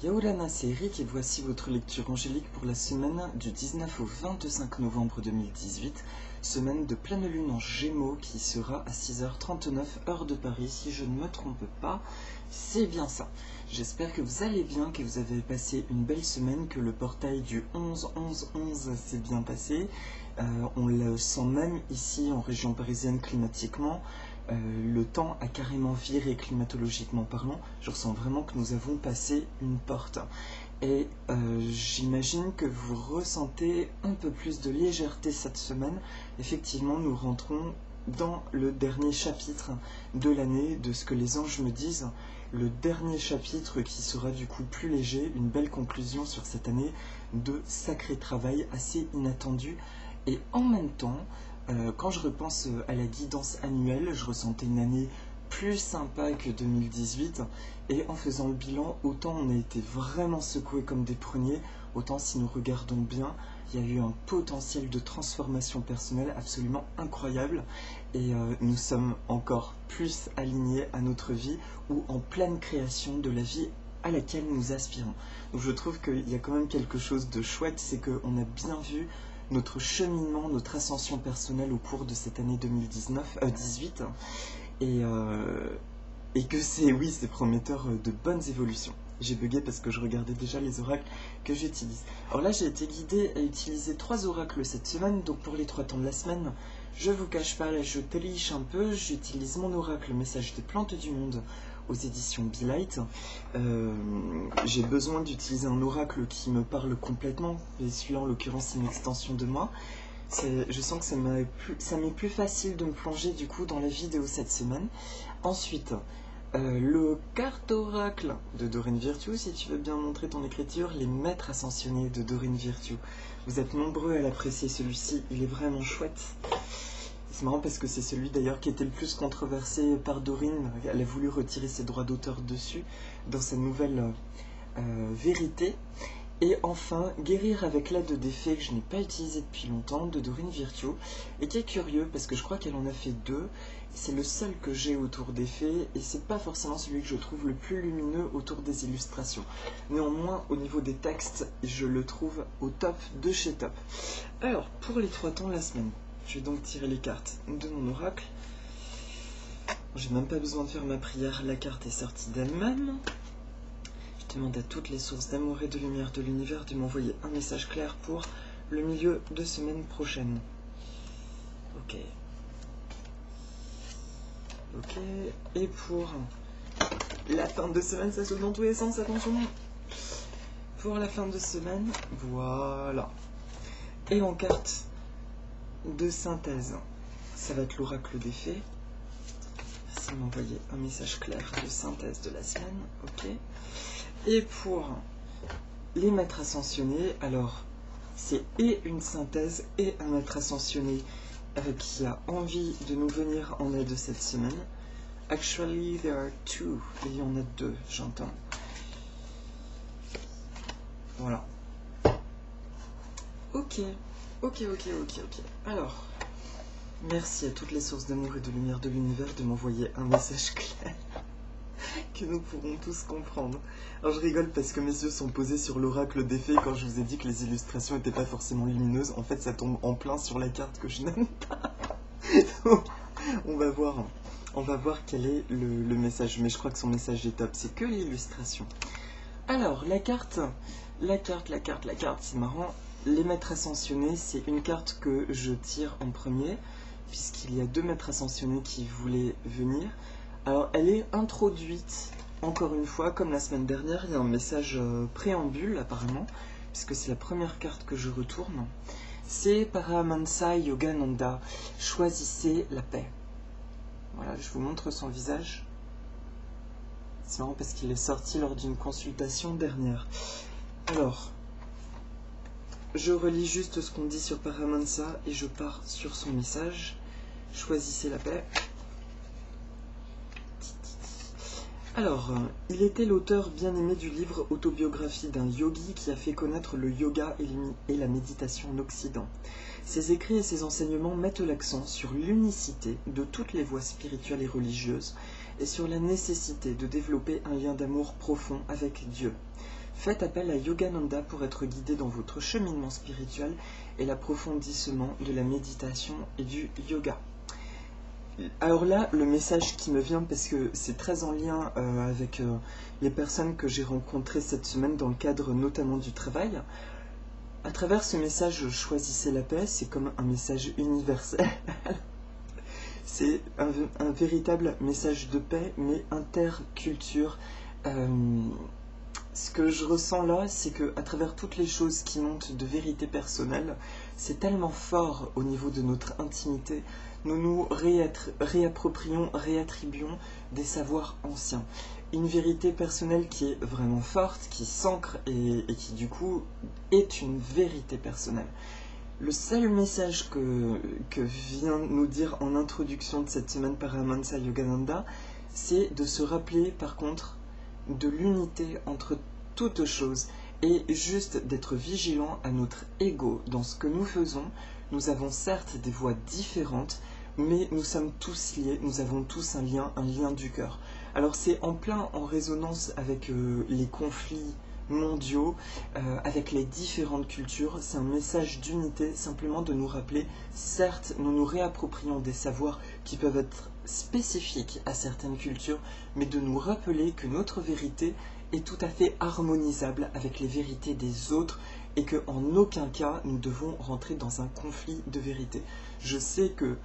Yaolana, c'est Eric et voici votre lecture angélique pour la semaine du 19 au 25 novembre 2018, semaine de pleine lune en Gémeaux qui sera à 6h39 heure de Paris, si je ne me trompe pas, c'est bien ça. J'espère que vous allez bien, que vous avez passé une belle semaine, que le portail du 11-11-11 s'est bien passé. On le sent même ici en région parisienne climatiquement. Le temps a carrément viré climatologiquement parlant. Je ressens vraiment que nous avons passé une porte. Et j'imagine que vous ressentez un peu plus de légèreté cette semaine. Effectivement, nous rentrons dans le dernier chapitre de l'année, de ce que les anges me disent. Le dernier chapitre qui sera du coup plus léger, une belle conclusion sur cette année de sacré travail assez inattendu. Et en même temps, quand je repense à la guidance annuelle, je ressentais une année plus sympa que 2018. Et en faisant le bilan, autant on a été vraiment secoués comme des pruniers, autant si nous regardons bien, il y a eu un potentiel de transformation personnelle absolument incroyable. Et nous sommes encore plus alignés à notre vie ou en pleine création de la vie à laquelle nous aspirons. Donc je trouve qu'il y a quand même quelque chose de chouette, c'est qu'on a bien vu notre cheminement, notre ascension personnelle au cours de cette année 2018 et que c'est prometteur de bonnes évolutions. J'ai bugué parce que je regardais déjà les oracles que j'utilise. Alors là, j'ai été guidée à utiliser 3 oracles cette semaine, donc pour les 3 temps de la semaine, je vous cache pas, là je triche un peu, j'utilise mon oracle Message des plantes du monde aux éditions Be Light. J'ai besoin d'utiliser un oracle qui me parle complètement, et celui-là en l'occurrence c'est une extension de moi. Je sens que ça m'est plus facile de me plonger du coup dans la vidéo cette semaine. Ensuite, le carte oracle de Doreen Virtue, si tu veux bien montrer ton écriture, les maîtres ascensionnés de Doreen Virtue. Vous êtes nombreux à l'apprécier celui-ci, il est vraiment chouette. C'est marrant parce que c'est celui d'ailleurs qui était le plus controversé par Doreen. Elle a voulu retirer ses droits d'auteur dessus dans sa nouvelle vérité. Et enfin, Guérir avec l'aide des fées que je n'ai pas utilisé depuis longtemps, de Doreen Virtue, et qui est curieux parce que je crois qu'elle en a fait 2. C'est le seul que j'ai autour des fées et c'est pas forcément celui que je trouve le plus lumineux autour des illustrations. Néanmoins, au niveau des textes, je le trouve au top de chez top. Alors, pour les 3 temps de la semaine, je vais donc tirer les cartes de mon oracle. J'ai même pas besoin de faire ma prière, la carte est sortie d'elle-même. Je demande à toutes les sources d'amour et de lumière de l'univers de m'envoyer un message clair pour le milieu de semaine prochaine. Ok. Ok. Et pour la fin de semaine, ça saute dans tous les sens, attention. Pour la fin de semaine, voilà. Et en carte de synthèse, ça va être l'oracle des fées. Merci de m'envoyer un message clair de synthèse de la semaine. Ok. Et pour les maîtres ascensionnés, alors c'est et une synthèse et un maître ascensionné qui a envie de nous venir en aide cette semaine. Actually, there are 2. Il y en a 2, j'entends. Voilà. Ok. Alors, merci à toutes les sources d'amour et de lumière de l'univers de m'envoyer un message clair que nous pourrons tous comprendre. Alors je rigole parce que mes yeux sont posés sur l'oracle des fées quand je vous ai dit que les illustrations n'étaient pas forcément lumineuses. En fait, ça tombe en plein sur la carte que je n'aime pas. Donc, on va voir quel est le message. Mais je crois que son message est top. C'est que l'illustration. Alors, la carte, c'est marrant. Les maîtres ascensionnés, c'est une carte que je tire en premier, puisqu'il y a 2 maîtres ascensionnés qui voulaient venir. Alors, elle est introduite, encore une fois, comme la semaine dernière, il y a un message préambule, apparemment, puisque c'est la première carte que je retourne. C'est Paramahansa Yogananda, choisissez la paix. Voilà, je vous montre son visage. C'est marrant parce qu'il est sorti lors d'une consultation dernière. Alors, je relis juste ce qu'on dit sur Paramahansa et je pars sur son message. Choisissez la paix. Alors, il était l'auteur bien-aimé du livre Autobiographie d'un yogi qui a fait connaître le yoga et la méditation en Occident. Ses écrits et ses enseignements mettent l'accent sur l'unicité de toutes les voies spirituelles et religieuses et sur la nécessité de développer un lien d'amour profond avec Dieu. Faites appel à Yogananda pour être guidé dans votre cheminement spirituel et l'approfondissement de la méditation et du yoga. Alors là, le message qui me vient, parce que c'est très en lien avec les personnes que j'ai rencontrées cette semaine dans le cadre notamment du travail. À travers ce message, choisissez la paix, c'est comme un message universel. C'est un véritable message de paix, mais interculture. Ce que je ressens là, c'est qu'à travers toutes les choses qui montent de vérité personnelle, c'est tellement fort au niveau de notre intimité. Nous nous réapproprions, réattribuons des savoirs anciens. Une vérité personnelle qui est vraiment forte, qui s'ancre et qui du coup est une vérité personnelle. Le seul message que vient nous dire en introduction de cette semaine Paramahansa Yogananda, c'est de se rappeler par contre de l'unité entre toutes choses et juste d'être vigilant à notre ego dans ce que nous faisons. Nous avons certes des voies différentes, mais nous sommes tous liés, nous avons tous un lien du cœur. Alors c'est en plein en résonance avec les conflits mondiaux, avec les différentes cultures. C'est un message d'unité, simplement de nous rappeler, certes, nous nous réapproprions des savoirs qui peuvent être spécifiques à certaines cultures, mais de nous rappeler que notre vérité est tout à fait harmonisable avec les vérités des autres et qu'en aucun cas nous devons rentrer dans un conflit de vérité. Je sais que,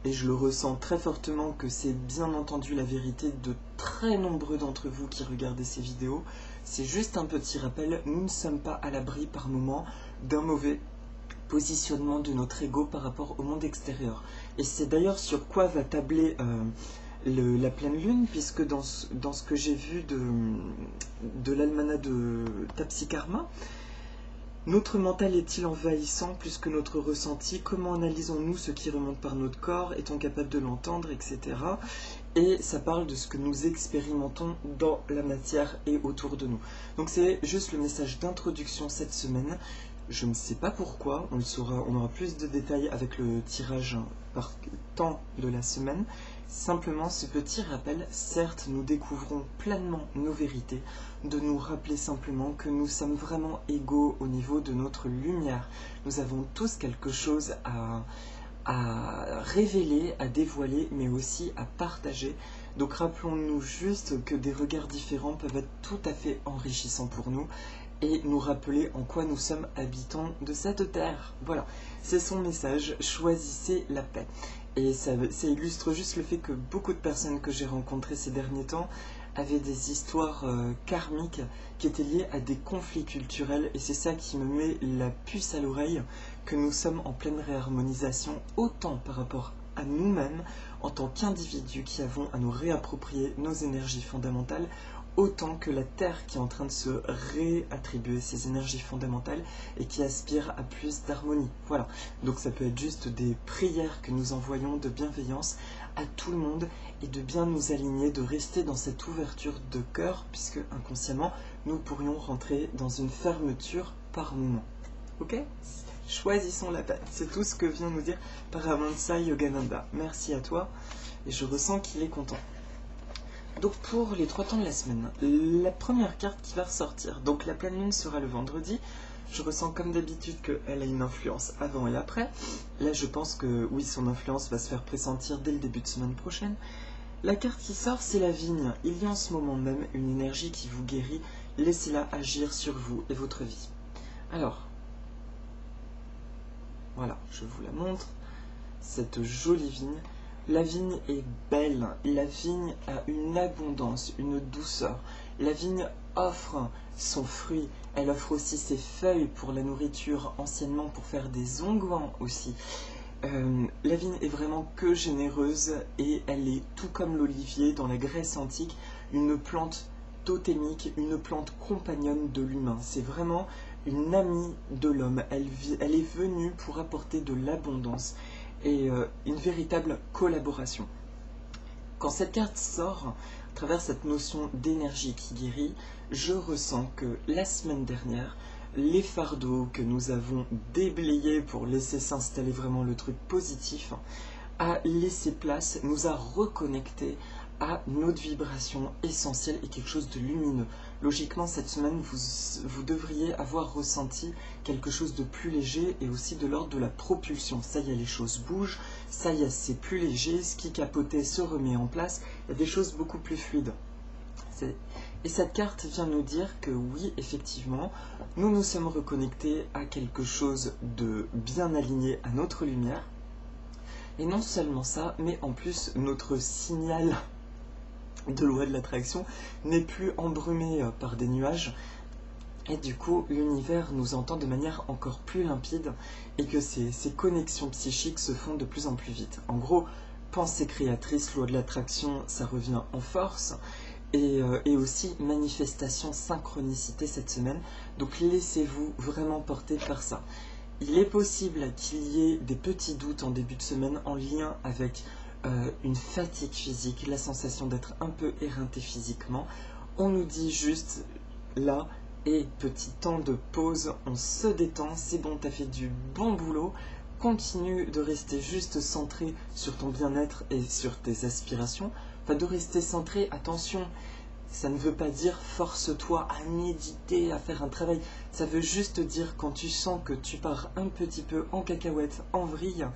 et je le ressens très fortement, que c'est bien entendu la vérité de très nombreux d'entre vous qui regardez ces vidéos. C'est juste un petit rappel, nous ne sommes pas à l'abri par moment d'un mauvais positionnement de notre ego par rapport au monde extérieur. Et c'est d'ailleurs sur quoi va tabler la pleine lune, puisque dans ce que j'ai vu de l'almanach de Tapsikarma, notre mental est-il envahissant plus que notre ressenti? Comment analysons-nous ce qui remonte par notre corps? Est-on capable de l'entendre, etc. Et ça parle de ce que nous expérimentons dans la matière et autour de nous. Donc c'est juste le message d'introduction cette semaine. Je ne sais pas pourquoi, on le saura, on aura plus de détails avec le tirage par temps de la semaine. Simplement ce petit rappel, certes nous découvrons pleinement nos vérités, de nous rappeler simplement que nous sommes vraiment égaux au niveau de notre lumière. Nous avons tous quelque chose à révéler, à dévoiler, mais aussi à partager. Donc rappelons-nous juste que des regards différents peuvent être tout à fait enrichissants pour nous et nous rappeler en quoi nous sommes habitants de cette terre. Voilà, c'est son message, choisissez la paix. Et ça illustre juste le fait que beaucoup de personnes que j'ai rencontrées ces derniers temps avaient des histoires karmiques qui étaient liées à des conflits culturels, et c'est ça qui me met la puce à l'oreille, que nous sommes en pleine réharmonisation, autant par rapport à nous-mêmes, en tant qu'individus qui avons à nous réapproprier nos énergies fondamentales, autant que la Terre qui est en train de se réattribuer ses énergies fondamentales et qui aspire à plus d'harmonie. Voilà, donc ça peut être juste des prières que nous envoyons de bienveillance à tout le monde et de bien nous aligner, de rester dans cette ouverture de cœur, puisque inconsciemment, nous pourrions rentrer dans une fermeture par moment. Ok ? Choisissons la paix. C'est tout ce que vient nous dire Paramahansa Yogananda. Merci à toi, et je ressens qu'il est content. Donc pour les 3 temps de la semaine, la première carte qui va ressortir, donc la pleine lune sera le vendredi. Je ressens comme d'habitude qu'elle a une influence avant et après. Là je pense que oui, son influence va se faire pressentir dès le début de semaine prochaine. La carte qui sort, c'est la vigne. Il y a en ce moment même une énergie qui vous guérit. Laissez-la agir sur vous et votre vie. Alors, voilà, je vous la montre. Cette jolie vigne. La vigne est belle, la vigne a une abondance, une douceur. La vigne offre son fruit, elle offre aussi ses feuilles pour la nourriture, anciennement pour faire des onguents aussi. La vigne est vraiment que généreuse et elle est, tout comme l'olivier dans la Grèce antique, une plante totémique, une plante compagnonne de l'humain. C'est vraiment une amie de l'homme, elle est venue pour apporter de l'abondance et une véritable collaboration. Quand cette carte sort, à travers cette notion d'énergie qui guérit, je ressens que la semaine dernière, les fardeaux que nous avons déblayés pour laisser s'installer vraiment le truc positif, a laissé place, nous a reconnecté à notre vibration essentielle et quelque chose de lumineux. Logiquement, cette semaine, vous devriez avoir ressenti quelque chose de plus léger et aussi de l'ordre de la propulsion. Ça y est, les choses bougent, ça y est, c'est plus léger, ce qui capotait se remet en place, il y a des choses beaucoup plus fluides. Et cette carte vient nous dire que oui, effectivement, nous nous sommes reconnectés à quelque chose de bien aligné à notre lumière. Et non seulement ça, mais en plus, notre signal de loi de l'attraction n'est plus embrumé par des nuages. Et du coup, l'univers nous entend de manière encore plus limpide et que ces connexions psychiques se font de plus en plus vite. En gros, pensée créatrice, loi de l'attraction, ça revient en force. Et aussi manifestation, synchronicité cette semaine. Donc laissez-vous vraiment porter par ça. Il est possible qu'il y ait des petits doutes en début de semaine en lien avec une fatigue physique, la sensation d'être un peu éreinté physiquement. On nous dit juste là, et petit temps de pause, on se détend, c'est bon, t'as fait du bon boulot. Continue de rester juste centré sur ton bien-être et sur tes aspirations. Enfin, de rester centré, attention, ça ne veut pas dire force-toi à méditer, à faire un travail. Ça veut juste dire quand tu sens que tu pars un petit peu en cacahuète, en vrille,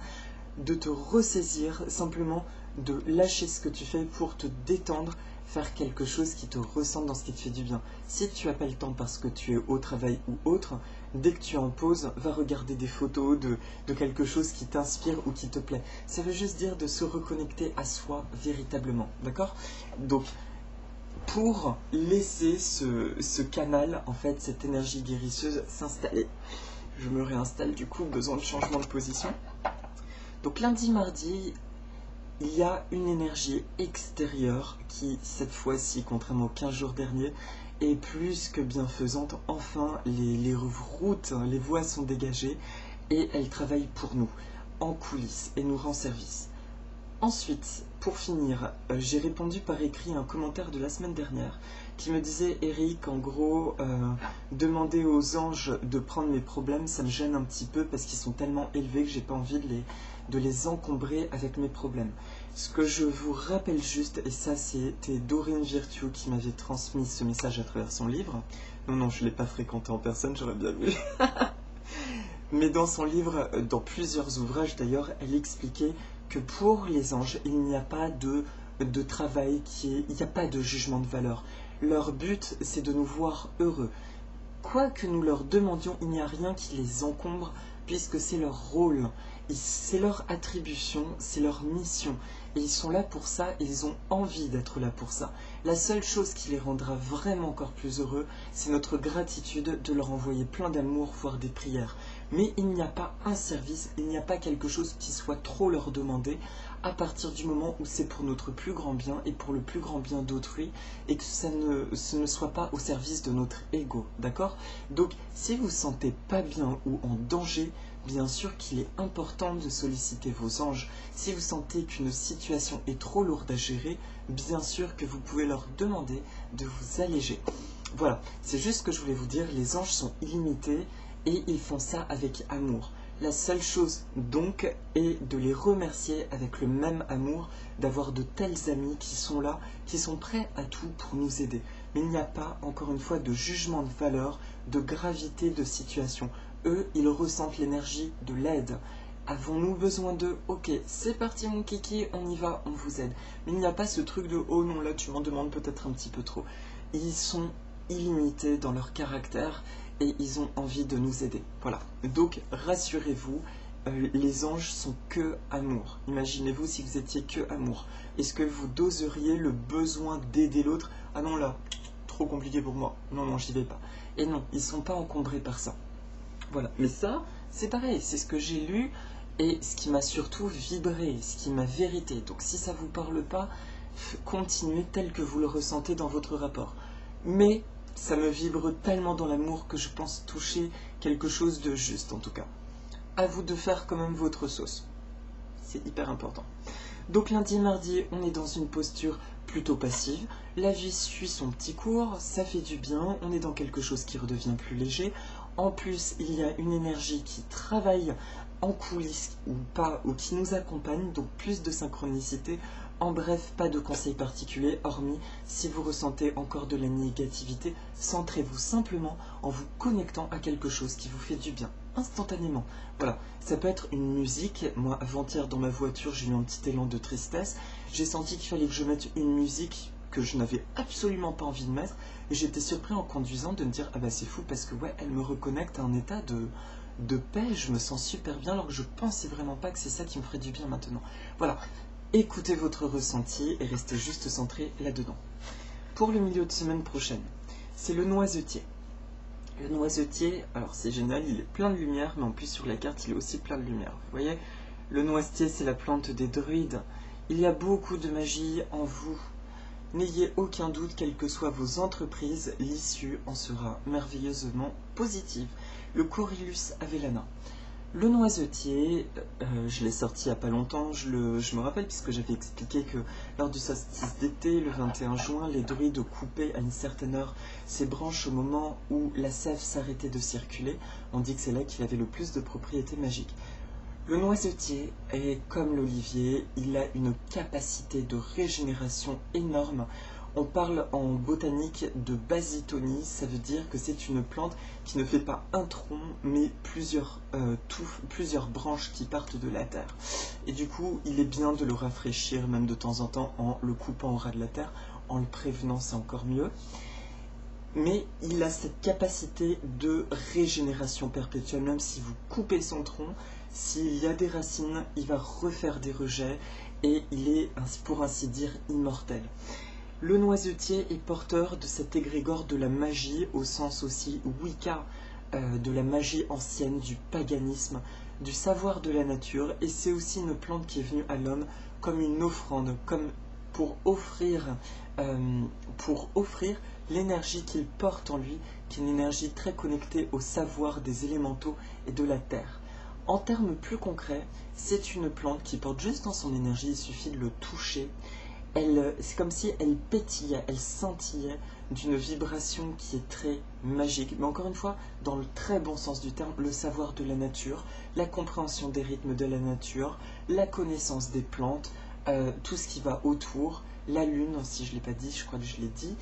de te ressaisir, simplement de lâcher ce que tu fais pour te détendre, faire quelque chose qui te ressemble dans ce qui te fait du bien. Si tu n'as pas le temps parce que tu es au travail ou autre, dès que tu es en pause, va regarder des photos de quelque chose qui t'inspire ou qui te plaît. Ça veut juste dire de se reconnecter à soi véritablement, d'accord? Donc, pour laisser ce canal, en fait, cette énergie guérisseuse s'installer. Je me réinstalle du coup, besoin de changement de position. Donc lundi, mardi, il y a une énergie extérieure qui, cette fois-ci, contrairement aux 15 jours derniers, est plus que bienfaisante. Enfin, les routes, les voies sont dégagées et elle travaille pour nous, en coulisses, et nous rend service. Ensuite, pour finir, j'ai répondu par écrit à un commentaire de la semaine dernière qui me disait: Eric, en gros, demander aux anges de prendre mes problèmes, ça me gêne un petit peu parce qu'ils sont tellement élevés que j'ai pas envie de les encombrer avec mes problèmes. Ce que je vous rappelle juste, et ça c'était Dorine Virtue qui m'avait transmis ce message à travers son livre. Non, je ne l'ai pas fréquenté en personne, j'aurais bien vu. Mais dans son livre, dans plusieurs ouvrages d'ailleurs, elle expliquait que pour les anges, il n'y a pas de travail, il n'y a pas de jugement de valeur. Leur but, c'est de nous voir heureux. Quoi que nous leur demandions, il n'y a rien qui les encombre, puisque c'est leur rôle, c'est leur attribution, c'est leur mission. Et ils sont là pour ça, et ils ont envie d'être là pour ça. La seule chose qui les rendra vraiment encore plus heureux, c'est notre gratitude de leur envoyer plein d'amour, voire des prières. Mais il n'y a pas un service, il n'y a pas quelque chose qui soit trop leur demandé, à partir du moment où c'est pour notre plus grand bien et pour le plus grand bien d'autrui, et que ce ne soit pas au service de notre ego, d'accord? Donc, si vous ne vous sentez pas bien ou en danger, bien sûr qu'il est important de solliciter vos anges. Si vous sentez qu'une situation est trop lourde à gérer, bien sûr que vous pouvez leur demander de vous alléger. Voilà, c'est juste ce que je voulais vous dire, les anges sont illimités et ils font ça avec amour. La seule chose donc est de les remercier avec le même amour, d'avoir de tels amis qui sont là, qui sont prêts à tout pour nous aider. Mais il n'y a pas, encore une fois, de jugement de valeur, de gravité de situation. Eux, ils ressentent l'énergie de l'aide. Avons-nous besoin d'eux? Ok, c'est parti mon kiki, on y va, on vous aide. Mais il n'y a pas ce truc de oh non, là tu m'en demandes peut-être un petit peu trop. Ils sont illimités dans leur caractère et ils ont envie de nous aider. Voilà. Donc rassurez-vous, les anges sont que amour. Imaginez-vous si vous étiez que amour. Est-ce que vous doseriez le besoin d'aider l'autre? Ah non là, trop compliqué pour moi. Non, j'y vais pas. Et non, ils ne sont pas encombrés par ça. Voilà, mais ça, c'est pareil, c'est ce que j'ai lu et ce qui m'a surtout vibré, ce qui m'a vérité. Donc si ça ne vous parle pas, continuez tel que vous le ressentez dans votre rapport. Mais ça me vibre tellement dans l'amour que je pense toucher quelque chose de juste en tout cas. À vous de faire quand même votre sauce. C'est hyper important. Donc lundi et mardi, on est dans une posture plutôt passive. La vie suit son petit cours, ça fait du bien, on est dans quelque chose qui redevient plus léger. En plus, il y a une énergie qui travaille en coulisses ou pas, ou qui nous accompagne, donc plus de synchronicité En bref, pas de conseils particuliers, hormis si vous ressentez encore de la négativité, centrez-vous simplement en vous connectant à quelque chose qui vous fait du bien, instantanément. Voilà, ça peut être une musique. Moi, avant-hier, dans ma voiture, j'ai eu un petit élan de tristesse. J'ai senti qu'il fallait que je mette une musique que je n'avais absolument pas envie de mettre. Et j'étais surpris en conduisant de me dire, ah bah c'est fou parce que ouais, elle me reconnecte à un état de paix. Je me sens super bien alors que je pensais vraiment pas que c'est ça qui me ferait du bien maintenant. Voilà. Écoutez votre ressenti et restez juste centré là-dedans. Pour le milieu de semaine prochaine, c'est le noisetier. Le noisetier, alors c'est génial, il est plein de lumière, mais en plus sur la carte, il est aussi plein de lumière. Vous voyez, le noisetier, c'est la plante des druides. Il y a beaucoup de magie en vous. N'ayez aucun doute, quelles que soient vos entreprises, l'issue en sera merveilleusement positive. Le Corylus avellana. Le noisetier, je l'ai sorti il n'y a pas longtemps, je me rappelle puisque j'avais expliqué que lors du solstice d'été, le 21 juin, les druides coupaient à une certaine heure ses branches au moment où la sève s'arrêtait de circuler. On dit que c'est là qu'il avait le plus de propriétés magiques. Le noisetier est comme l'olivier, il a une capacité de régénération énorme. On parle en botanique de basitonie, ça veut dire que c'est une plante qui ne fait pas un tronc, mais plusieurs branches qui partent de la terre. Et du coup, il est bien de le rafraîchir, même de temps en temps, en le coupant au ras de la terre, en le prévenant, c'est encore mieux. Mais il a cette capacité de régénération perpétuelle, même si vous coupez son tronc, s'il y a des racines, il va refaire des rejets, et il est, pour ainsi dire, immortel. Le noisetier est porteur de cet égrégore de la magie, au sens aussi Wicca, de la magie ancienne, du paganisme, du savoir de la nature, et c'est aussi une plante qui est venue à l'homme comme une offrande, comme pour offrir l'énergie qu'il porte en lui, qui est une énergie très connectée au savoir des élémentaux et de la terre. En termes plus concrets, c'est une plante qui porte juste dans son énergie, il suffit de le toucher. C'est comme si elle pétillait, elle scintillait d'une vibration qui est très magique. Mais encore une fois, dans le très bon sens du terme, le savoir de la nature, la compréhension des rythmes de la nature, la connaissance des plantes, tout ce qui va autour, la lune, si je ne l'ai pas dit, je crois que je l'ai dit,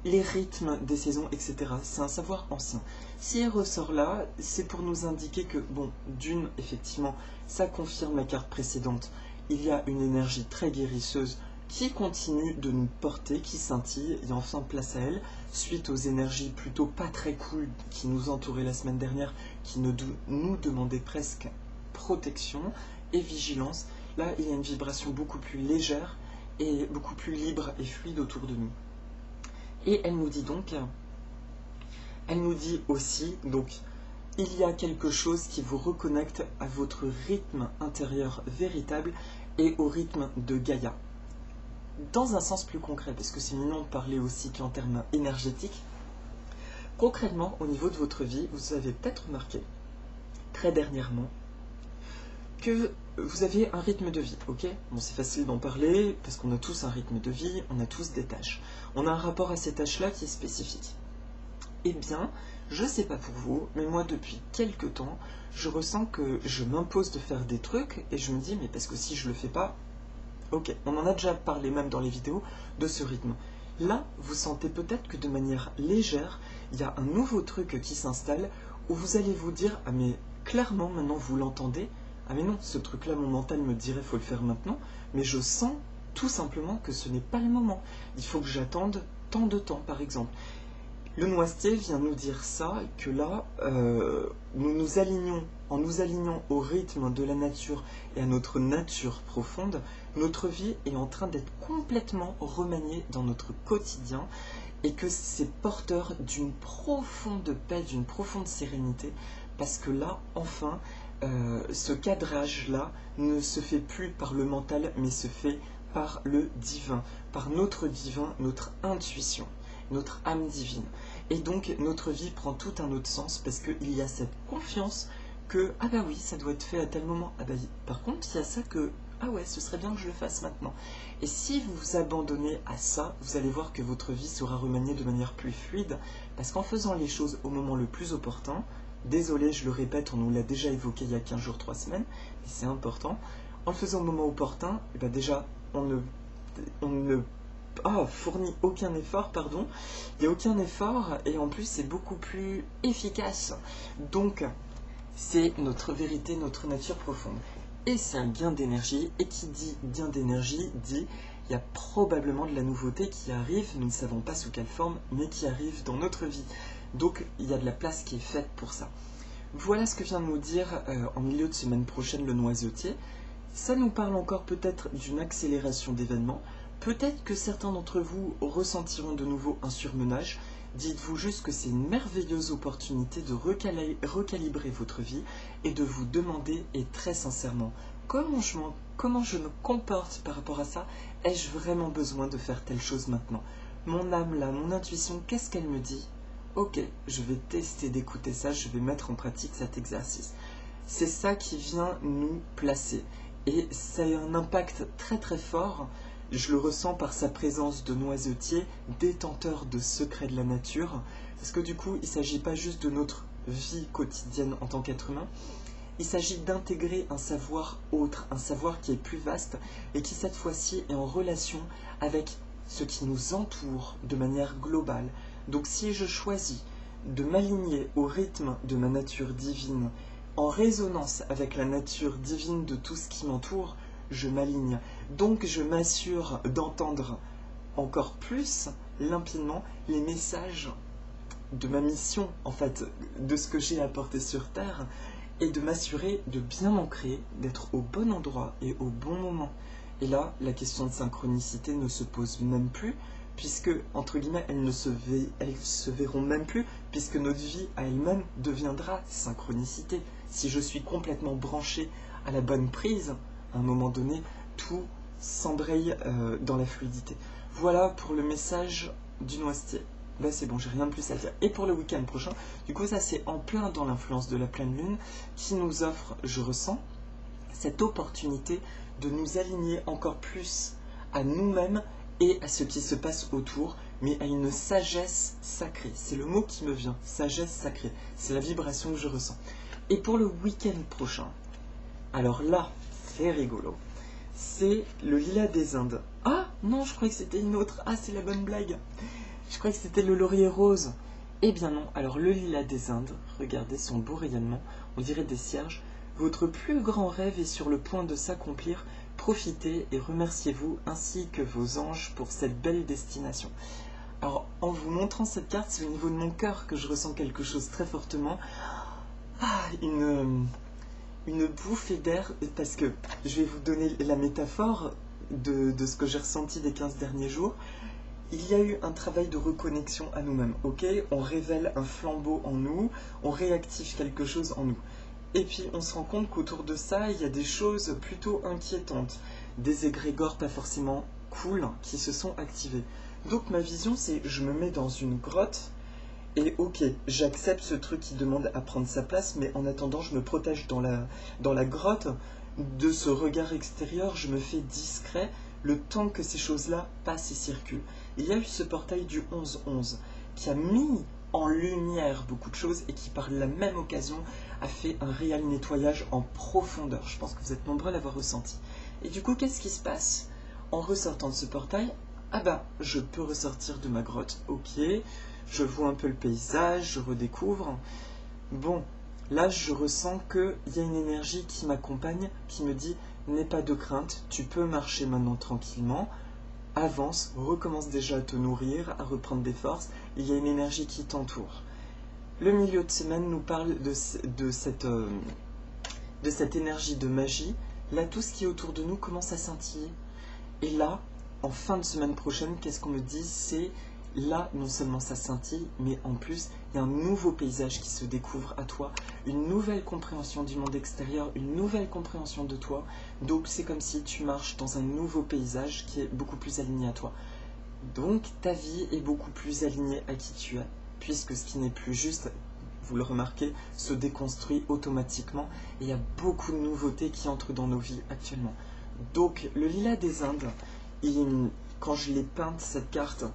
les rythmes des saisons, etc. C'est un savoir ancien. Si elle ressort là, c'est pour nous indiquer que, bon, d'une, effectivement, ça confirme la carte précédente. Il y a une énergie très guérisseuse qui continue de nous porter, qui scintille, et enfin place à elle, suite aux énergies plutôt pas très cool qui nous entouraient la semaine dernière, qui nous demandaient presque protection et vigilance. Là, il y a une vibration beaucoup plus légère et beaucoup plus libre et fluide autour de nous. Et elle nous dit aussi, il y a quelque chose qui vous reconnecte à votre rythme intérieur véritable et au rythme de Gaïa. Dans un sens plus concret, parce que c'est mignon de parler aussi qu'en termes énergétiques, concrètement, au niveau de votre vie, vous avez peut-être remarqué, très dernièrement, que vous avez un rythme de vie, ok? Bon, c'est facile d'en parler, parce qu'on a tous un rythme de vie, on a tous des tâches. On a un rapport à ces tâches-là qui est spécifique. Eh bien, je ne sais pas pour vous, mais moi, depuis quelques temps, je ressens que je m'impose de faire des trucs, et je me dis, mais parce que si je le fais pas, ok, on en a déjà parlé même dans les vidéos de ce rythme. Là, vous sentez peut-être que de manière légère, il y a un nouveau truc qui s'installe où vous allez vous dire, ah mais clairement maintenant vous l'entendez, ah mais non, ce truc-là, mon mental me dirait faut le faire maintenant, mais je sens tout simplement que ce n'est pas le moment. Il faut que j'attende tant de temps, par exemple. Le noisetier vient nous dire ça, que là, en nous alignant au rythme de la nature et à notre nature profonde, notre vie est en train d'être complètement remaniée dans notre quotidien et que c'est porteur d'une profonde paix, d'une profonde sérénité, parce que là, enfin, ce cadrage-là ne se fait plus par le mental, mais se fait par le divin, par notre divin, notre intuition, notre âme divine. Et donc notre vie prend tout un autre sens parce qu'il y a cette confiance que ah bah oui, ça doit être fait à tel moment. Ah bah par contre, il y a ça que ah ouais, ce serait bien que je le fasse maintenant. Et si vous vous abandonnez à ça, vous allez voir que votre vie sera remaniée de manière plus fluide parce qu'en faisant les choses au moment le plus opportun, désolé, je le répète, on nous l'a déjà évoqué il y a 15 jours, 3 semaines, mais c'est important, en le faisant au moment opportun, et bah déjà, on ne on ne fournit aucun effort, pardon. Il n'y a aucun effort et en plus c'est beaucoup plus efficace. Donc c'est notre vérité, notre nature profonde. Et c'est un gain d'énergie, et qui dit gain d'énergie dit il y a probablement de la nouveauté qui arrive, nous ne savons pas sous quelle forme, mais qui arrive dans notre vie. Donc il y a de la place qui est faite pour ça. Voilà ce que vient de nous dire en milieu de semaine prochaine le noisetier. Ça nous parle encore peut-être d'une accélération d'événements. Peut-être que certains d'entre vous ressentiront de nouveau un surmenage. Dites-vous juste que c'est une merveilleuse opportunité de recalibrer votre vie et de vous demander, et très sincèrement, comment je me comporte par rapport à ça? Ai-je vraiment besoin de faire telle chose maintenant? Mon âme là, mon intuition, qu'est-ce qu'elle me dit? Ok, je vais tester d'écouter ça, je vais mettre en pratique cet exercice. C'est ça qui vient nous placer. Et ça a un impact très très fort. Je le ressens par sa présence de noisetier, détenteur de secrets de la nature. Parce que du coup, il ne s'agit pas juste de notre vie quotidienne en tant qu'être humain. Il s'agit d'intégrer un savoir autre, un savoir qui est plus vaste et qui cette fois-ci est en relation avec ce qui nous entoure de manière globale. Donc si je choisis de m'aligner au rythme de ma nature divine, en résonance avec la nature divine de tout ce qui m'entoure, je m'aligne. Donc je m'assure d'entendre encore plus limpidement les messages de ma mission, en fait, de ce que j'ai apporté sur Terre, et de m'assurer de bien m'ancrer, d'être au bon endroit et au bon moment. Et là, la question de synchronicité ne se pose même plus, puisque, entre guillemets, elles se verront même plus, puisque notre vie à elle-même deviendra synchronicité. Si je suis complètement branché à la bonne prise, à un moment donné, tout s'embraye dans la fluidité. Voilà pour le message du noisetier. Là c'est bon, j'ai rien de plus à dire. Et pour le week-end prochain, du coup ça c'est en plein dans l'influence de la pleine lune qui nous offre, je ressens, cette opportunité de nous aligner encore plus à nous-mêmes et à ce qui se passe autour, mais à une sagesse sacrée. C'est le mot qui me vient, sagesse sacrée. C'est la vibration que je ressens. Et pour le week-end prochain, alors là, c'est rigolo. C'est le lilas des Indes. Ah non, je croyais que c'était une autre. Ah, c'est la bonne blague. Je croyais que c'était le laurier rose. Eh bien non, alors le lilas des Indes, regardez son beau rayonnement, on dirait des cierges. Votre plus grand rêve est sur le point de s'accomplir. Profitez et remerciez-vous ainsi que vos anges pour cette belle destination. Alors, en vous montrant cette carte, c'est au niveau de mon cœur que je ressens quelque chose très fortement. Ah, une bouffée d'air, parce que je vais vous donner la métaphore de ce que j'ai ressenti des 15 derniers jours. Il y a eu un travail de reconnexion à nous-mêmes, ok? On révèle un flambeau en nous, on réactive quelque chose en nous. Et puis on se rend compte qu'autour de ça, il y a des choses plutôt inquiétantes, des égrégores pas forcément cool qui se sont activés. Donc ma vision, c'est je me mets dans une grotte, et ok, j'accepte ce truc qui demande à prendre sa place, mais en attendant, je me protège dans la grotte de ce regard extérieur, je me fais discret le temps que ces choses-là passent et circulent. Il y a eu ce portail du 11-11 qui a mis en lumière beaucoup de choses et qui, par la même occasion, a fait un réel nettoyage en profondeur. Je pense que vous êtes nombreux à l'avoir ressenti. Et du coup, qu'est-ce qui se passe? En ressortant de ce portail, ah bah, je peux ressortir de ma grotte, ok, je vois un peu le paysage, je redécouvre. Bon, là je ressens qu'il y a une énergie qui m'accompagne, qui me dit « N'aie pas de crainte, tu peux marcher maintenant tranquillement, avance, recommence déjà à te nourrir, à reprendre des forces, il y a une énergie qui t'entoure. » Le milieu de semaine nous parle de cette énergie de magie. Là, tout ce qui est autour de nous commence à scintiller. Et là, en fin de semaine prochaine, qu'est-ce qu'on me dit? C'est là, non seulement ça scintille, mais en plus, il y a un nouveau paysage qui se découvre à toi, une nouvelle compréhension du monde extérieur, une nouvelle compréhension de toi. Donc, c'est comme si tu marches dans un nouveau paysage qui est beaucoup plus aligné à toi. Donc, ta vie est beaucoup plus alignée à qui tu es, puisque ce qui n'est plus juste, vous le remarquez, se déconstruit automatiquement. Et il y a beaucoup de nouveautés qui entrent dans nos vies actuellement. Donc, le lilas des Indes, quand je l'ai peinte, cette carte,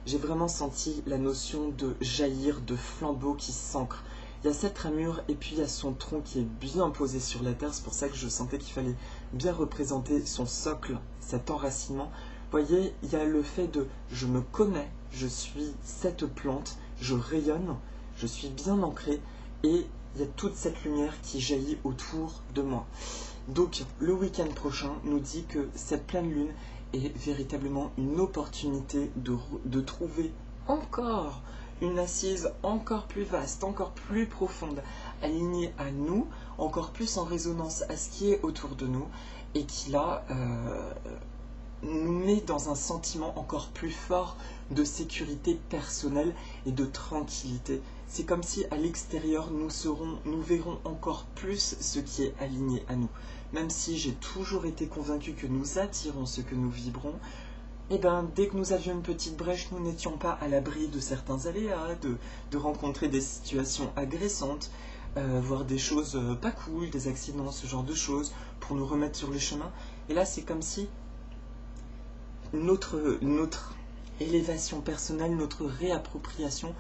j'ai vraiment senti la notion de jaillir, de flambeau qui s'ancre. Il y a cette ramure et puis il y a son tronc qui est bien posé sur la terre. C'est pour ça que je sentais qu'il fallait bien représenter son socle, cet enracinement. voyez, il y a le fait de je me connais, je suis cette plante, je rayonne, je suis bien ancré et il y a toute cette lumière qui jaillit autour de moi. Donc le week-end prochain nous dit que cette pleine lune est véritablement une opportunité de trouver encore une assise encore plus vaste, encore plus profonde, alignée à nous, encore plus en résonance à ce qui est autour de nous et qui là nous met dans un sentiment encore plus fort de sécurité personnelle et de tranquillité. C'est comme si à l'extérieur nous verrons encore plus ce qui est aligné à nous. Même si j'ai toujours été convaincu que nous attirons ce que nous vibrons, et ben, dès que nous avions une petite brèche, nous n'étions pas à l'abri de certains aléas, de rencontrer des situations agressantes, voire des choses pas cool, des accidents, ce genre de choses, pour nous remettre sur le chemin. Et là, c'est comme si notre élévation personnelle, notre réappropriation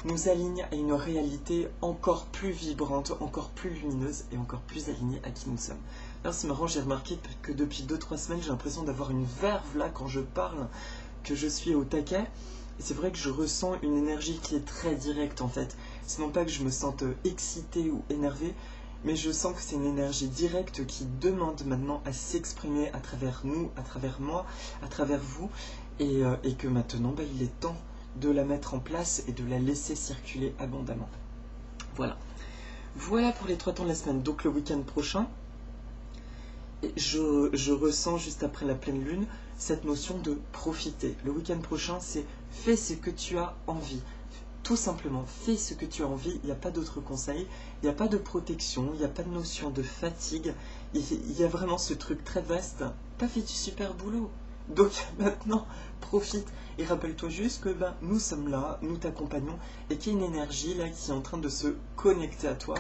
nous aligne à une réalité encore plus vibrante, encore plus lumineuse et encore plus alignée à qui nous sommes. Alors c'est marrant, j'ai remarqué que depuis 2-3 semaines, j'ai l'impression d'avoir une verve là quand je parle, que je suis au taquet. Et c'est vrai que je ressens une énergie qui est très directe en fait. C'est non pas que je me sente excité ou énervé, mais je sens que c'est une énergie directe qui demande maintenant à s'exprimer à travers nous, à travers moi, à travers vous, et que maintenant, il est temps de la mettre en place et de la laisser circuler abondamment. Voilà. Voilà pour les 3 temps de la semaine. Donc le week-end prochain, je ressens juste après la pleine lune cette notion de profiter. Le week-end prochain, c'est fais ce que tu as envie. Tout simplement, fais ce que tu as envie, il n'y a pas d'autres conseils, il n'y a pas de protection, il n'y a pas de notion de fatigue, il y a vraiment ce truc très vaste. T'as fait du super boulot, donc maintenant, profite. Et rappelle-toi juste que nous sommes là, nous t'accompagnons, et qu'il y a une énergie là qui est en train de se connecter à toi,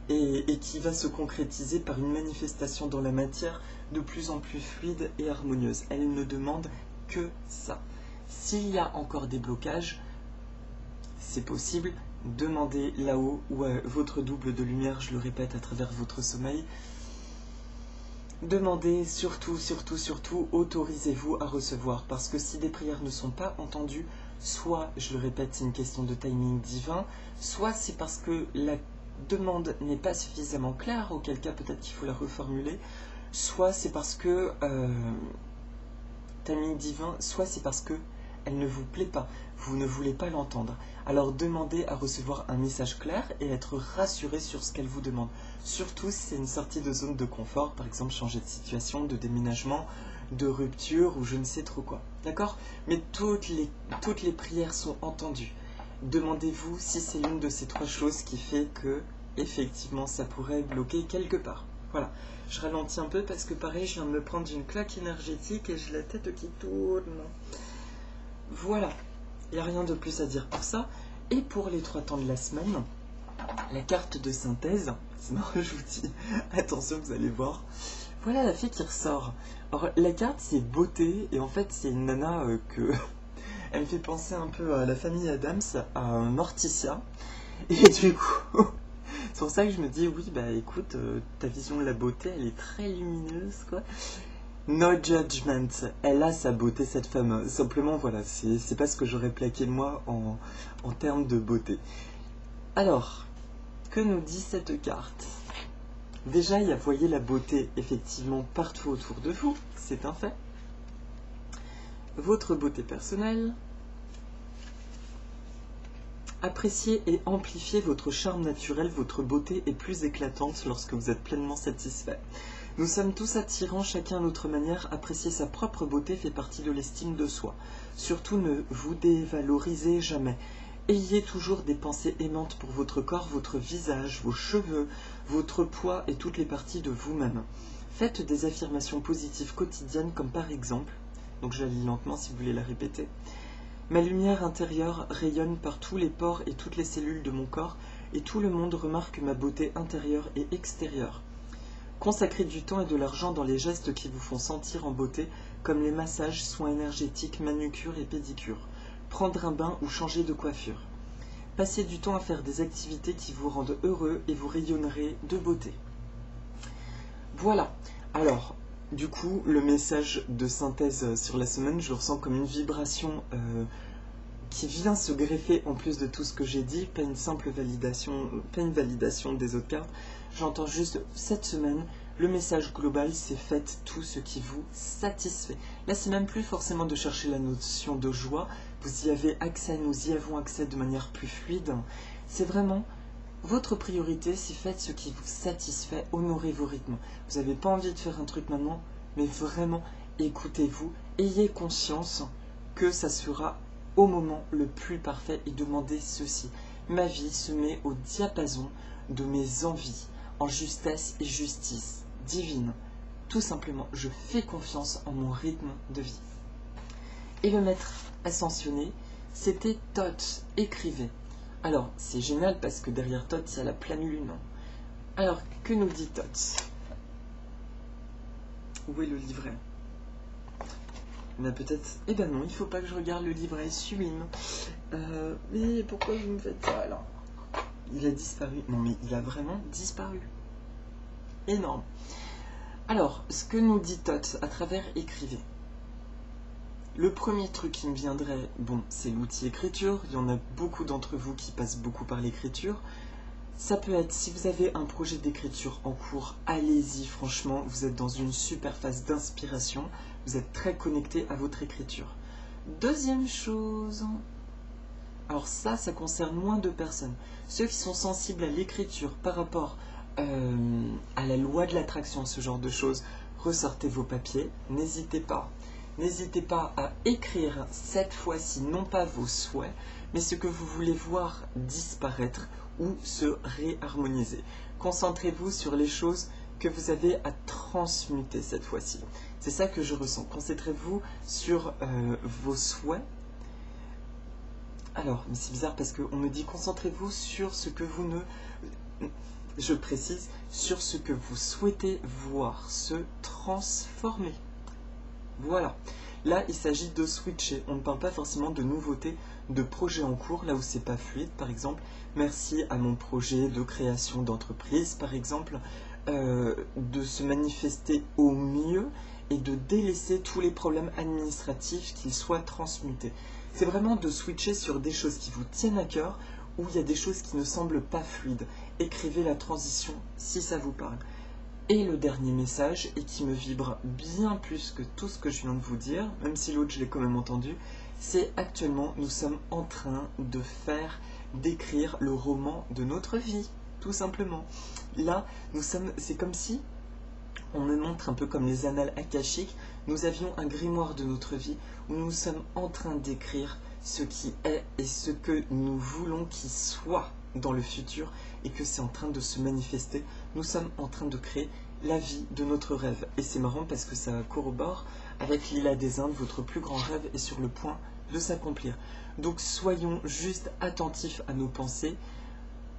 et qui va se concrétiser par une manifestation dans la matière de plus en plus fluide et harmonieuse. Elle ne demande que ça. S'il y a encore des blocages, c'est possible, demandez là-haut ou à votre double de lumière, je le répète, à travers votre sommeil. Demandez surtout, autorisez-vous à recevoir. Parce que si des prières ne sont pas entendues, soit, je le répète, c'est une question de timing divin, soit c'est parce que la demande n'est pas suffisamment claire, auquel cas peut-être qu'il faut la reformuler, soit c'est parce que timing divin, soit c'est parce que elle ne vous plaît pas, vous ne voulez pas l'entendre. Alors demandez à recevoir un message clair et être rassuré sur ce qu'elle vous demande. Surtout si c'est une sortie de zone de confort, par exemple changer de situation, de déménagement, de rupture ou je ne sais trop quoi. D'accord? Mais toutes les prières sont entendues. Demandez-vous si c'est l'une de ces 3 choses qui fait que, effectivement, ça pourrait bloquer quelque part. Voilà. Je ralentis un peu parce que pareil, je viens de me prendre une claque énergétique et j'ai la tête qui tourne. Voilà, il n'y a rien de plus à dire pour ça. Et pour les 3 temps de la semaine, la carte de synthèse, sinon je vous dis, attention, vous allez voir. Voilà la fille qui ressort. Alors la carte c'est beauté, et en fait c'est une nana que... Elle me fait penser un peu à la famille Adams, à Morticia. Et du coup, c'est pour ça que je me dis, oui, écoute, ta vision de la beauté, elle est très lumineuse, quoi. No judgment, elle a sa beauté cette femme, simplement voilà, c'est pas ce que j'aurais plaqué moi en termes de beauté. Alors, que nous dit cette carte? Déjà, il y a, voyez la beauté effectivement partout autour de vous, c'est un fait. Votre beauté personnelle. Appréciez et amplifiez votre charme naturel, votre beauté est plus éclatante lorsque vous êtes pleinement satisfait. Nous sommes tous attirants, chacun à notre manière. Apprécier sa propre beauté fait partie de l'estime de soi. Surtout ne vous dévalorisez jamais. Ayez toujours des pensées aimantes pour votre corps, votre visage, vos cheveux, votre poids et toutes les parties de vous-même. Faites des affirmations positives quotidiennes comme par exemple, donc je la lis lentement si vous voulez la répéter. Ma lumière intérieure rayonne par tous les pores et toutes les cellules de mon corps et tout le monde remarque ma beauté intérieure et extérieure. Consacrez du temps et de l'argent dans les gestes qui vous font sentir en beauté, comme les massages, soins énergétiques, manucure et pédicure. Prendre un bain ou changer de coiffure. Passez du temps à faire des activités qui vous rendent heureux et vous rayonnerez de beauté. Voilà. Alors, Du coup, le message de synthèse sur la semaine, je le ressens comme une vibration qui vient se greffer en plus de tout ce que j'ai dit, pas une simple validation, pas une validation des autres cartes. J'entends juste, cette semaine, le message global, c'est faites tout ce qui vous satisfait. Là, c'est même plus forcément de chercher la notion de joie, vous y avez accès, nous y avons accès de manière plus fluide. C'est vraiment votre priorité, c'est faites ce qui vous satisfait, honorez vos rythmes. Vous n'avez pas envie de faire un truc maintenant, mais vraiment, écoutez-vous, ayez conscience que ça sera au moment le plus parfait et demandez ceci. Ma vie se met au diapason de mes envies, en justesse et justice divine. Tout simplement, je fais confiance en mon rythme de vie. Et le maître ascensionné, c'était Thoth, écrivez. Alors, c'est génial parce que derrière Thoth, il y a la pleine lune. Alors, que nous dit Thoth? Où est le livret? Mais peut-être... Eh ben non, il ne faut pas que je regarde le livret, sublime. Mais pourquoi vous me faites ça alors? Il a disparu. Non mais il a vraiment disparu. Énorme. Alors, ce que nous dit Thoth à travers écrivez. Le premier truc qui me viendrait, bon, c'est l'outil écriture. Il y en a beaucoup d'entre vous qui passent beaucoup par l'écriture. Ça peut être, si vous avez un projet d'écriture en cours, allez-y, franchement, vous êtes dans une super phase d'inspiration. Vous êtes très connecté à votre écriture. Deuxième chose, alors ça concerne moins de personnes. Ceux qui sont sensibles à l'écriture par rapport à la loi de l'attraction, ce genre de choses, ressortez vos papiers, n'hésitez pas. N'hésitez pas à écrire cette fois-ci, non pas vos souhaits, mais ce que vous voulez voir disparaître ou se réharmoniser. Concentrez-vous sur les choses que vous avez à transmuter cette fois-ci. C'est ça que je ressens. Concentrez-vous sur vos souhaits. Alors, mais c'est bizarre parce qu'on me dit concentrez-vous sur ce que vous ne... Je précise, sur ce que vous souhaitez voir se transformer. Voilà. Là, il s'agit de switcher. On ne parle pas forcément de nouveautés, de projets en cours, là où c'est pas fluide, par exemple. Merci à mon projet de création d'entreprise, par exemple, de se manifester au mieux et de délaisser tous les problèmes administratifs, qu'ils soient transmutés. C'est vraiment de switcher sur des choses qui vous tiennent à cœur, où il y a des choses qui ne semblent pas fluides. Écrivez la transition si ça vous parle. Et le dernier message, et qui me vibre bien plus que tout ce que je viens de vous dire, même si l'autre je l'ai quand même entendu, c'est actuellement nous sommes en train d'écrire le roman de notre vie, tout simplement. Là, c'est comme si on me montre un peu comme les annales akashiques, nous avions un grimoire de notre vie où nous sommes en train d'écrire ce qui est et ce que nous voulons qu'il soit dans le futur et que c'est en train de se manifester. Nous sommes en train de créer la vie de notre rêve. Et c'est marrant parce que ça corrobore avec l'île des Indes, votre plus grand rêve est sur le point de s'accomplir. Donc soyons juste attentifs à nos pensées.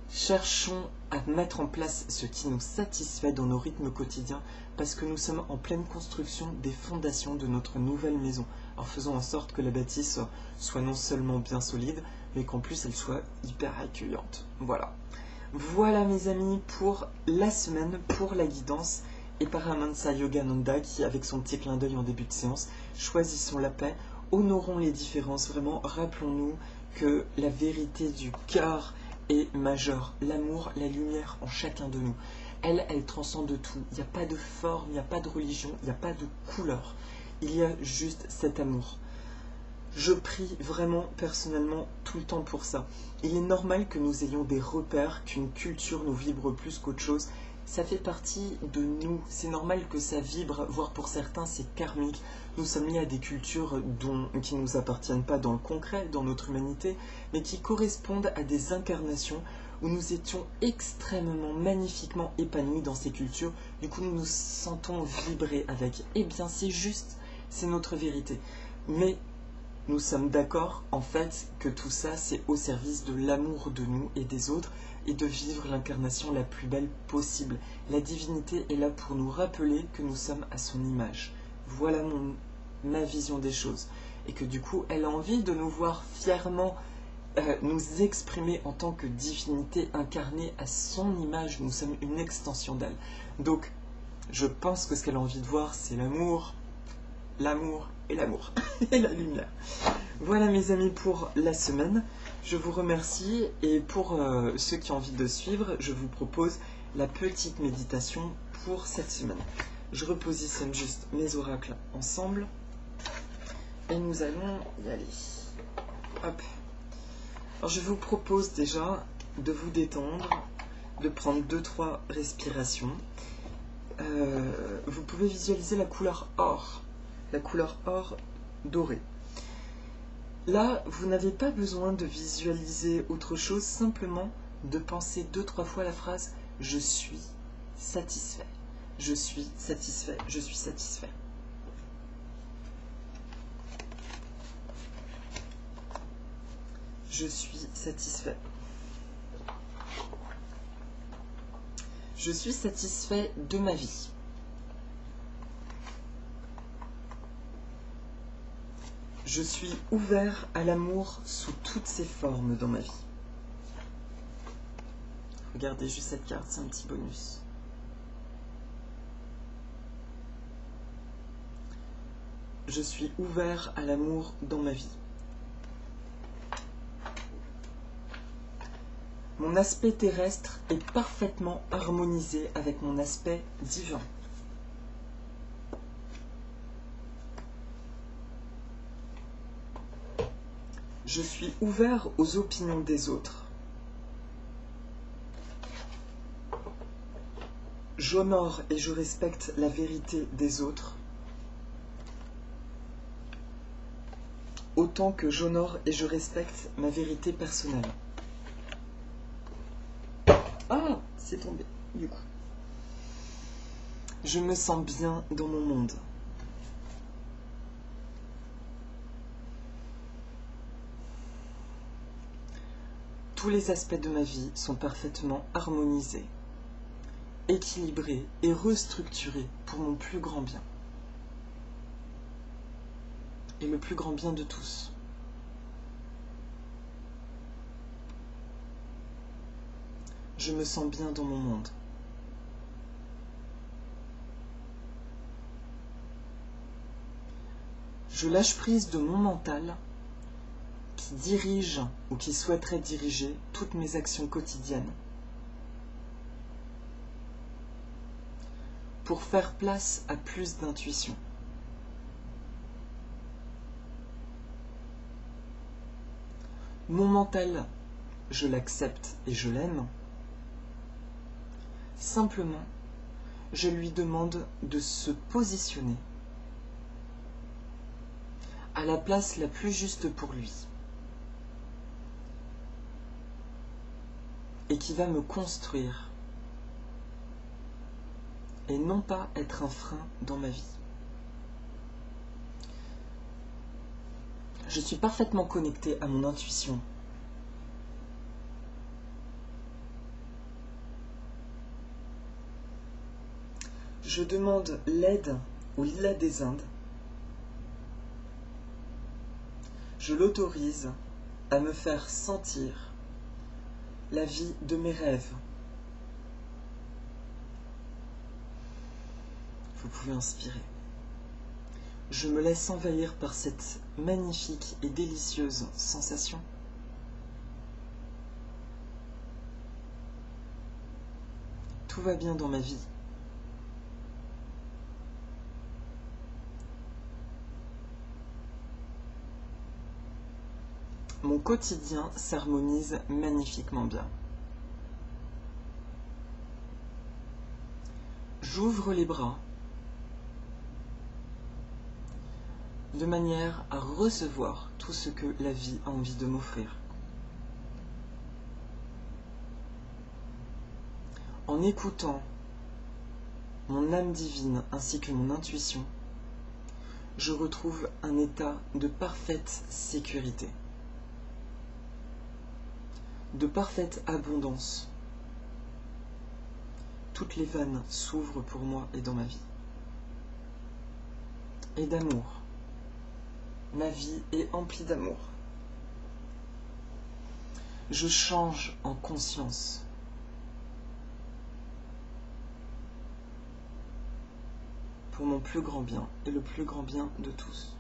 Cherchons à mettre en place ce qui nous satisfait dans nos rythmes quotidiens parce que nous sommes en pleine construction des fondations de notre nouvelle maison. Alors faisons en sorte que la bâtisse soit non seulement bien solide, mais qu'en plus elle soit hyper accueillante. Voilà. Voilà mes amis pour la semaine, pour la guidance et Paramahansa Yogananda qui, avec son petit clin d'œil en début de séance, choisissons la paix, honorons les différences, vraiment rappelons-nous que la vérité du cœur est majeure, l'amour, la lumière en chacun de nous. Elle transcende tout, il n'y a pas de forme, il n'y a pas de religion, il n'y a pas de couleur, il y a juste cet amour. Je prie vraiment personnellement tout le temps pour ça. Il est normal que nous ayons des repères, qu'une culture nous vibre plus qu'autre chose. Ça fait partie de nous. C'est normal que ça vibre, voire pour certains c'est karmique. Nous sommes liés à des cultures qui ne nous appartiennent pas dans le concret, dans notre humanité, mais qui correspondent à des incarnations où nous étions extrêmement, magnifiquement épanouis dans ces cultures. Du coup, nous nous sentons vibrer avec. Eh bien, c'est juste, c'est notre vérité. Mais nous sommes d'accord, en fait, que tout ça, c'est au service de l'amour de nous et des autres et de vivre l'incarnation la plus belle possible. La divinité est là pour nous rappeler que nous sommes à son image. Voilà ma vision des choses. Et que du coup, elle a envie de nous voir fièrement nous exprimer en tant que divinité incarnée à son image. Nous sommes une extension d'elle. Donc, Je pense que ce qu'elle a envie de voir, c'est l'amour, l'amour et l'amour, et la lumière. Voilà mes amis pour la semaine. Je vous remercie et pour ceux qui ont envie de suivre, je vous propose la petite méditation pour cette semaine. Je repositionne juste mes oracles ensemble et nous allons y aller. Hop. Alors je vous propose déjà de vous détendre, de prendre 2-3 respirations. Vous pouvez visualiser la couleur or dorée. Là, vous n'avez pas besoin de visualiser autre chose, simplement de penser 2-3 fois la phrase « Je suis satisfait ». Je suis satisfait, je suis satisfait. Je suis satisfait. Je suis satisfait de ma vie. Je suis ouvert à l'amour sous toutes ses formes dans ma vie. Regardez juste cette carte, c'est un petit bonus. Je suis ouvert à l'amour dans ma vie. Mon aspect terrestre est parfaitement harmonisé avec mon aspect divin. Je suis ouvert aux opinions des autres. J'honore et je respecte la vérité des autres, autant que j'honore et je respecte ma vérité personnelle. Ah, c'est tombé, du coup. Je me sens bien dans mon monde. Tous les aspects de ma vie sont parfaitement harmonisés, équilibrés et restructurés pour mon plus grand bien. Et le plus grand bien de tous. Je me sens bien dans mon monde. Je lâche prise de mon mental qui dirige ou qui souhaiterait diriger toutes mes actions quotidiennes pour faire place à plus d'intuition. Mon mental, je l'accepte et je l'aime. Simplement, je lui demande de se positionner à la place la plus juste pour lui et qui va me construire et non pas être un frein dans ma vie. Je suis parfaitement connecté à mon intuition. Je demande l'aide au lilas des Indes. Je l'autorise à me faire sentir la vie de mes rêves. Vous pouvez inspirer. Je me laisse envahir par cette magnifique et délicieuse sensation. Tout va bien dans ma vie. Mon quotidien s'harmonise magnifiquement bien. J'ouvre les bras de manière à recevoir tout ce que la vie a envie de m'offrir. En écoutant mon âme divine ainsi que mon intuition, je retrouve un état de parfaite sécurité, de parfaite abondance. Toutes les vannes s'ouvrent pour moi et dans ma vie. Et d'amour. Ma vie est emplie d'amour. Je change en conscience. pour mon plus grand bien et le plus grand bien de tous.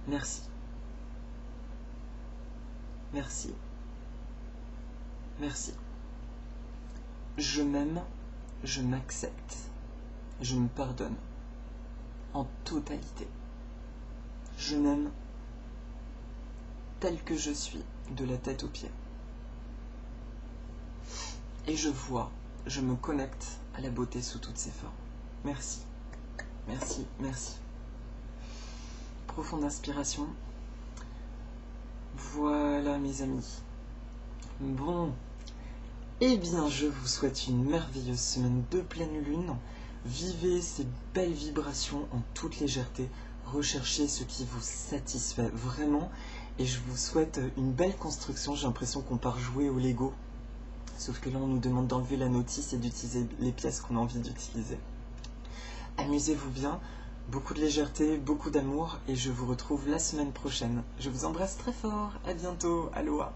Merci. Merci. Merci. Je m'aime, je m'accepte, je me pardonne en totalité. Je m'aime tel que je suis, de la tête aux pieds. Et je vois, je me connecte à la beauté sous toutes ses formes. Merci, merci, merci. Profonde inspiration. Voilà mes amis. Bon, eh bien je vous souhaite une merveilleuse semaine de pleine lune. Vivez ces belles vibrations en toute légèreté. Recherchez ce qui vous satisfait vraiment. Et je vous souhaite une belle construction. J'ai l'impression qu'on part jouer au Lego. Sauf que là, on nous demande d'enlever la notice et d'utiliser les pièces qu'on a envie d'utiliser. Amusez-vous bien. Beaucoup de légèreté, beaucoup d'amour. Et je vous retrouve la semaine prochaine. Je vous embrasse très fort. À bientôt. Aloha.